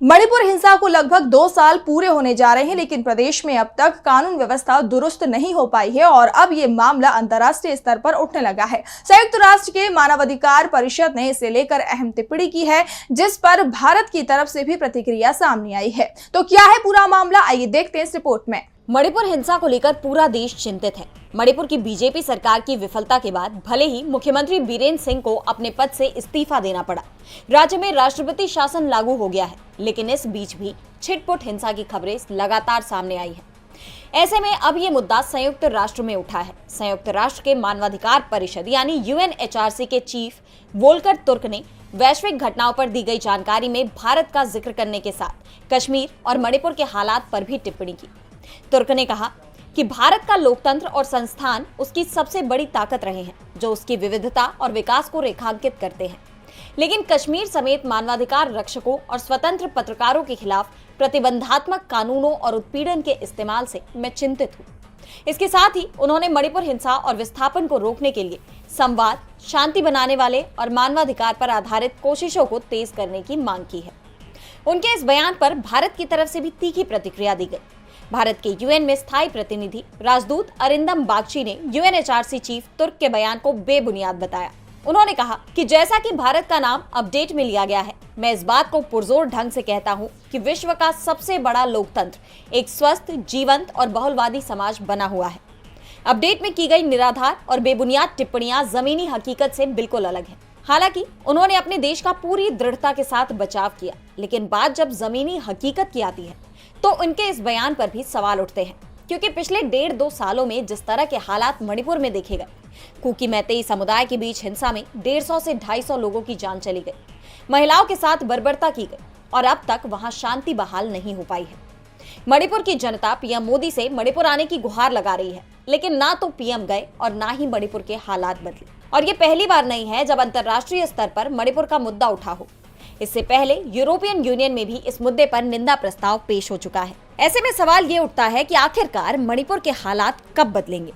मणिपुर हिंसा को लगभग 2 साल पूरे होने जा रहे हैं, लेकिन प्रदेश में अब तक कानून व्यवस्था दुरुस्त नहीं हो पाई है और अब ये मामला अंतर्राष्ट्रीय स्तर पर उठने लगा है। संयुक्त राष्ट्र के मानवाधिकार परिषद ने इसे लेकर अहम टिप्पणी की है, जिस पर भारत की तरफ से भी प्रतिक्रिया सामने आई है। तो क्या है पूरा मामला, आइए देखते हैं इस रिपोर्ट में। मणिपुर हिंसा को लेकर पूरा देश चिंतित है। मणिपुर की बीजेपी सरकार की विफलता के बाद भले ही मुख्यमंत्री बीरेंद्र सिंह को अपने पद से इस्तीफा देना पड़ा, राज्य में राष्ट्रपति शासन लागू हो गया है, लेकिन इस बीच भी छिटपुट हिंसा की खबरें लगातार सामने आई है। ऐसे में अब ये मुद्दा संयुक्त राष्ट्र में उठा है। संयुक्त राष्ट्र के मानवाधिकार परिषद यानी UNHRC के चीफ वोल्कर तुर्क ने वैश्विक घटनाओं पर दी गई जानकारी में भारत का जिक्र करने के साथ कश्मीर और मणिपुर के हालात पर भी टिप्पणी की। तुर्क ने कहा कि भारत का लोकतंत्र और संस्थान उसकी सबसे बड़ी ताकत रहे हैं, जो उसकी विविधता और विकास को रेखांकित करते हैं। लेकिन कश्मीर समेत मानवाधिकार रक्षकों और स्वतंत्र पत्रकारों के खिलाफ प्रतिबंधात्मक कानूनों और उत्पीड़न के इस्तेमाल से मैं चिंतित हूँ। इसके साथ ही उन्होंने मणिपुर हिंसा और विस्थापन को रोकने के लिए संवाद, शांति बनाने वाले और मानवाधिकार पर आधारित कोशिशों को तेज करने की मांग की है। उनके इस बयान पर भारत की तरफ से भी तीखी प्रतिक्रिया दी गई। भारत के UN में स्थायी प्रतिनिधि राजदूत अरिंदम बागची ने UNHRC चीफ तुर्क के बयान को बेबुनियाद बताया। उन्होंने कहा कि जैसा कि भारत का नाम अपडेट में लिया गया है, मैं इस बात को पुरजोर ढंग से कहता हूं कि विश्व का सबसे बड़ा लोकतंत्र एक स्वस्थ, जीवंत और बहुलवादी समाज बना हुआ है। अपडेट में की गई निराधार और बेबुनियाद टिप्पणियां जमीनी हकीकत से बिल्कुल अलग है। हालांकि उन्होंने अपने देश का पूरी दृढ़ता के साथ बचाव किया, लेकिन बात जब जमीनी हकीकत की आती है तो उनके इस बयान पर भी सवाल उठते हैं, क्योंकि पिछले 1.5-2 सालों में जिस तरह के हालात मणिपुर में देखे गए, कुकी मैतेई समुदाय के बीच हिंसा में 150 से 250 लोगों की जान चली गई, महिलाओं के साथ बर्बरता की गई और अब तक वहां शांति बहाल नहीं हो पाई है। मणिपुर की जनता PM मोदी से मणिपुर आने की गुहार लगा रही है, लेकिन ना तो PM गए और ना ही मणिपुर के हालात बदले। और ये पहली बार नहीं है जब अंतर्राष्ट्रीय स्तर पर मणिपुर का मुद्दा उठा हो। इससे पहले यूरोपियन यूनियन में भी इस मुद्दे पर निंदा प्रस्ताव पेश हो चुका है। ऐसे में सवाल ये उठता है कि आखिरकार मणिपुर के हालात कब बदलेंगे।